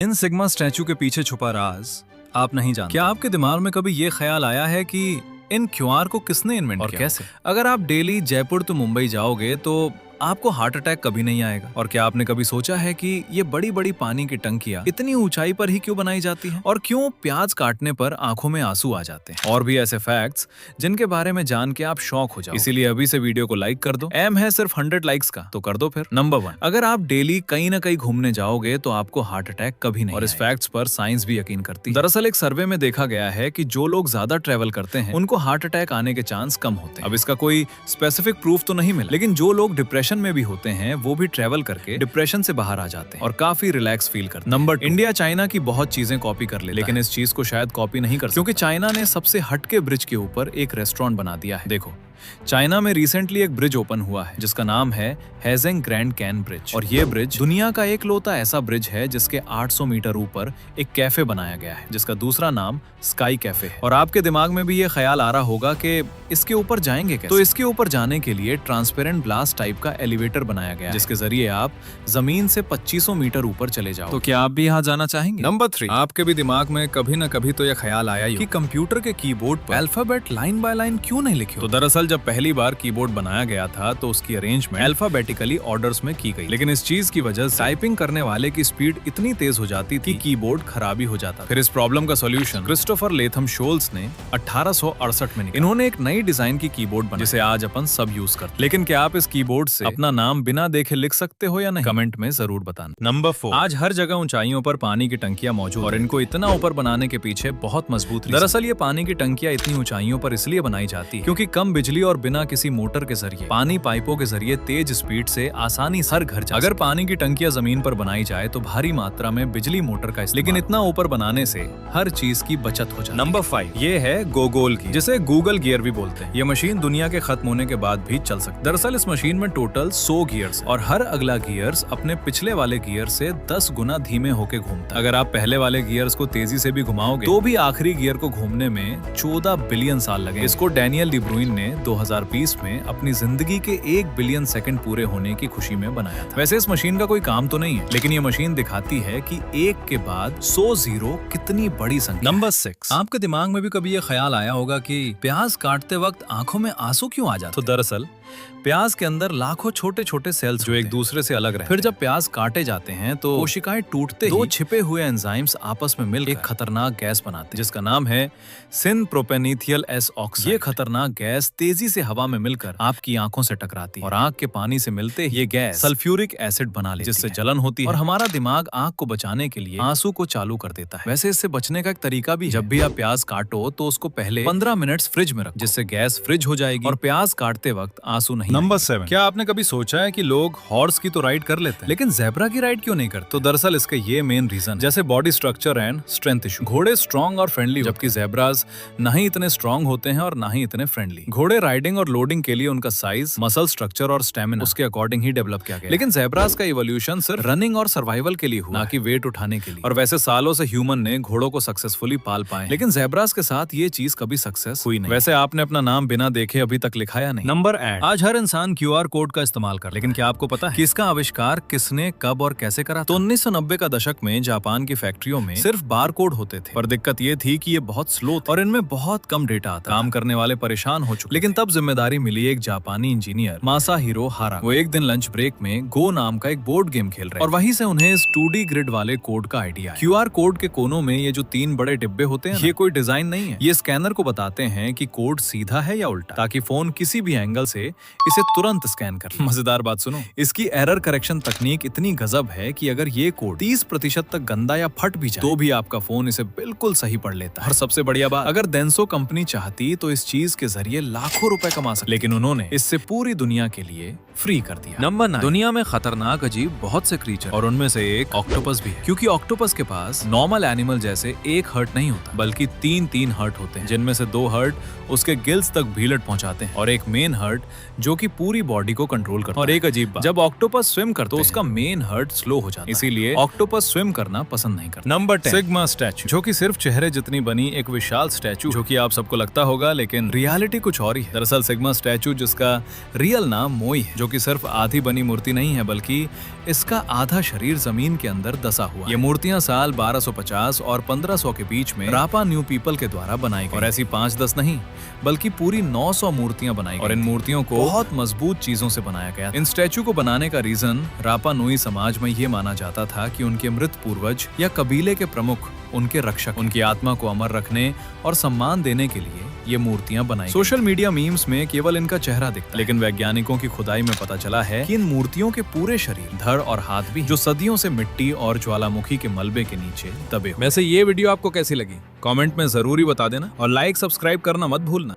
In sigma statue के पीछे छुपा राज आप नहीं जानते। क्या आपके दिमाग में कभी ये ख्याल आया है कि इन क्यूआर को किसने इन्वेंट किया और कैसे? अगर आप डेली जयपुर टू मुंबई जाओगे तो आपको हार्ट अटैक कभी नहीं आएगा। और क्या आपने कभी सोचा है कि ये बड़ी बड़ी पानी की टंकियां इतनी ऊंचाई पर ही क्यों बनाई जाती हैं? और क्यों प्याज काटने पर आंखों में आंसू आ जाते हैं? और भी ऐसे फैक्ट्स जिनके बारे में जान के आप शॉक हो जाओ। इसीलिए अभी से वीडियो को लाइक कर दो। एम है सिर्फ 100 लाइक्स का, तो कर दो फिर। नंबर 1, अगर आप डेली कहीं ना कहीं घूमने जाओगे तो आपको हार्ट अटैक कभी नहीं। और इस फैक्ट्स पर साइंस भी यकीन करती है। दरअसल एक सर्वे में देखा गया है कि जो लोग ज्यादा ट्रेवल करते हैं उनको हार्ट अटैक आने के चांस कम होते हैं। अब इसका कोई स्पेसिफिक प्रूफ तो नहीं मिला, लेकिन जो लोग डिप्रेशन में भी होते हैं वो भी ट्रेवल करके डिप्रेशन से बाहर आ जाते हैं और काफी रिलैक्स फील करते हैं। नंबर 2, इंडिया चाइना की बहुत चीजें कॉपी कर लेता है, लेकिन इस चीज को शायद कॉपी नहीं कर सकता क्योंकि चाइना ने सबसे हटके ब्रिज के ऊपर एक रेस्टोरेंट बना दिया है। देखो, चाइना में रिसेंटली एक ब्रिज ओपन हुआ है जिसका नाम है हेजेंग ग्रैंड कैन ब्रिज। और ये ब्रिज दुनिया का एकलौता ऐसा ब्रिज है जिसके 800 मीटर ऊपर एक कैफे बनाया गया है जिसका दूसरा नाम स्काई कैफे है। और आपके दिमाग में भी ये ख्याल आ रहा होगा कि इसके ऊपर जाएंगे कैसे? तो इसके ऊपर जाने के लिए ट्रांसपेरेंट ग्लास टाइप का एलिवेटर बनाया गया है जिसके जरिए आप जमीन से 2500 मीटर ऊपर चले जाओ। तो क्या आप भी यहाँ जाना चाहेंगे? नंबर 3, आपके भी दिमाग में कभी न कभी तो यह ख्याल आया कि कंप्यूटर के कीबोर्ड पर अल्फाबेट लाइन बाय लाइन क्यों नहीं लिखे? तो दरअसल जब पहली बार कीबोर्ड बनाया गया था तो उसकी अरेंजमेंट अल्फाबेटिकली ऑर्डर्स में की गई, लेकिन इस चीज की वजह से टाइपिंग करने वाले की स्पीड इतनी तेज हो जाती थी कि कीबोर्ड खराबी हो जाता। फिर इस प्रॉब्लम का सॉल्यूशन क्रिस्टोफर लेथम शोल्स ने 1868 में निकाला। इन्होंने एक नई डिजाइन की कीबोर्ड बनाई जिसे आज अपन सब यूज करते हैं। लेकिन क्या आप इस कीबोर्ड से अपना नाम बिना देखे लिख सकते हो या नहीं? कमेंट में जरूर बताना। नंबर 4, आज हर जगह ऊंचाइयों पर पानी की टंकियां मौजूद और इनको इतना ऊपर बनाने के पीछे बहुत मजबूत। दरअसल ये पानी की टंकियां इतनी ऊंचाइयों पर इसलिए बनाई जाती है क्योंकि कम बिजली और बिना किसी मोटर के जरिए पानी पाइपों के जरिए तेज स्पीड से आसानी से हर घर जा। अगर पानी की टंकियां जमीन पर बनाई जाए तो भारी मात्रा में बिजली मोटर का इस्तेमाल, लेकिन इतना ऊपर बनाने से हर चीज की बचत हो जाए। नंबर 5, ये है गोगोल की, जिसे गूगल गियर भी बोलते हैं। ये मशीन दुनिया के खत्म होने के बाद भी चल सकती है। दरअसल इस मशीन में टोटल 100 गियर्स और हर अगला गियर्स अपने पिछले वाले गियर से 10 गुना धीमे होके घूमता है। अगर आप पहले वाले गियर्स को तेजी से भी घुमाओगे तो भी आखिरी गियर को घूमने में 14 बिलियन साल लगे। इसको डैनियल डी ब्रुइन ने 2020 में अपनी जिंदगी के 1 बिलियन सेकंड पूरे होने की खुशी में बनाया था। वैसे इस मशीन का कोई काम तो नहीं है, लेकिन ये मशीन दिखाती है कि एक के बाद 100 जीरो कितनी बड़ी संख्या। नंबर 6, आपके दिमाग में भी कभी ये ख्याल आया होगा कि प्याज काटते वक्त आंखों में आंसू क्यों आ जाते? तो दरअसल प्याज के अंदर लाखों छोटे छोटे सेल्स जो एक दूसरे से अलग रहते हैं। फिर जब प्याज काटे जाते हैं तो कोशिकाएं टूटते दो छिपे हुए एंजाइम्स आपस में मिलकर एक खतरनाक गैस बनाते हैं जिसका नाम है सिन-प्रोपेनीथियल एस ऑक्साइड। ये खतरनाक गैस तेजी से हवा में मिलकर आपकी आंखों से टकराती है और आंख के पानी से मिलते ये गैस सल्फ्यूरिक एसिड बना लेती है जिससे जलन होती है और हमारा दिमाग आंख को बचाने के लिए आंसू को चालू कर देता है। वैसे इससे बचने का एक तरीका भी है। जब भी आप प्याज काटो तो उसको पहले 15 मिनट फ्रिज में रखो जिससे गैस फ्रिज हो जाएगी और प्याज काटते वक्त आंसू नहीं। नंबर 7, क्या आपने कभी सोचा है कि लोग हॉर्स की तो राइड कर लेते हैं लेकिन ज़ेब्रा की राइड क्यों नहीं करते? तो दरअसल इसका ये मेन रीजन जैसे body structure and strength issue. घोड़े स्ट्रॉन्ग और फ्रेंडली जबकि ज़ेब्रास ना ही इतने स्ट्रॉन्ग होते हैं और ना ही इतने फ्रेंडली। घोड़े राइडिंग और लोडिंग के लिए उनका साइज, मसल स्ट्रक्चर और स्टेमिना उसके अकॉर्डिंग ही डेवलप किया गया, लेकिन ज़ेब्रास का इवोल्यूशन सिर्फ रनिंग और सर्वाइवल के लिए हुआ, ना कि वेट उठाने के लिए। और वैसे सालों से ह्यूमन ने घोड़ों को सक्सेसफुली पाल पाए, लेकिन ज़ेब्रास के साथ ये चीज कभी सक्सेस हुई नहीं। वैसे आपने अपना नाम बिना देखे अभी तक लिखा या नहीं? नंबर 8, आज हर इंसान क्यूआर कोड का इस्तेमाल कर, लेकिन क्या आपको पता है कि इसका आविष्कार किसने, कब और कैसे करा? तो 1990 का दशक में जापान की फैक्ट्रियों में सिर्फ बार कोड होते थे, पर दिक्कत ये थी कि ये बहुत स्लो थे और इनमें बहुत कम डेटा आता। काम करने वाले परेशान हो चुके। लेकिन तब जिम्मेदारी मिली एक जापानी इंजीनियर मासाहिरो हारा। वो एक दिन लंच ब्रेक में गो नाम का एक बोर्ड गेम खेल रहे और वहीं से उन्हें इस 2D ग्रिड वाले कोड का आइडिया आया। क्यूआर कोड के कोनों में ये जो 3 बड़े डिब्बे होते हैं, ये कोई डिजाइन नहीं है, ये स्कैनर को बताते हैं कि कोड सीधा है या उल्टा, ताकि फोन किसी भी एंगल से इसे तुरंत स्कैन कर ले। मजेदार बात सुनो, इसकी एरर करेक्शन तकनीक इतनी गजब है कि अगर ये कोड 30% तक गंदा या फट भी जाए तो भी आपका फोन इसे बिल्कुल सही पढ़ लेता है। और सबसे बढ़िया बात, अगर डेंसो कंपनी चाहती तो इस चीज के जरिए लाखों रुपए कमा सकती, लेकिन उन्होंने इससे पूरी दुनिया के लिए फ्री कर दिया। नंबर 9, दुनिया में खतरनाक अजीब बहुत से क्रीचर और उनमें से एक ऑक्टोपस भी है, क्योंकि ऑक्टोपस के पास नॉर्मल एनिमल जैसे एक हर्ट नहीं होता बल्कि 3 हर्ट होते हैं, जिनमें से 2 हर्ट उसके गिल्स तक भीलट पहुंचाते हैं और एक मेन हर्ट जो कि पूरी बॉडी को कंट्रोल करता है। और एक अजीब बात, जब ऑक्टोपस स्विम करते तो उसका मेन हार्ट स्लो हो जाता है, इसीलिए ऑक्टोपस स्विम करना पसंद नहीं करता। नंबर 10, सिग्मा स्टैचू, जो कि सिर्फ चेहरे जितनी बनी एक विशाल स्टैचू, जो कि आप सबको लगता होगा लेकिन रियलिटी कुछ और ही है। दरअसल सिग्मा स्टैचू, जिसका रियल नाम मोई है, जो कि सिर्फ आधी बनी मूर्ति नहीं है बल्कि इसका आधा शरीर जमीन के अंदर दसा हुआ। ये मूर्तियां साल 1250 और 1500 के बीच में रापा न्यू पीपल के द्वारा बनाई गई। और ऐसी 5-10 नहीं बल्कि पूरी 900 मूर्तियां बनाई गई। और इन मूर्तियों को बहुत मजबूत चीजों से बनाया गया। इन स्टैचू को बनाने का रीजन, रापा नुई समाज में ये माना जाता था कि उनके मृत पूर्वज या कबीले के प्रमुख उनके रक्षक, उनकी आत्मा को अमर रखने और सम्मान देने के लिए ये मूर्तियां बनाई। सोशल मीडिया मीम्स में केवल इनका चेहरा दिखता है, लेकिन वैज्ञानिकों की खुदाई में पता चला है कि इन मूर्तियों के पूरे शरीर, धड़ और हाथ भी, जो सदियों से मिट्टी और ज्वालामुखी के मलबे के नीचे दबे। वैसे ये वीडियो आपको कैसी लगी कमेंट में जरूरी बता देना और लाइक सब्सक्राइब करना मत भूलना।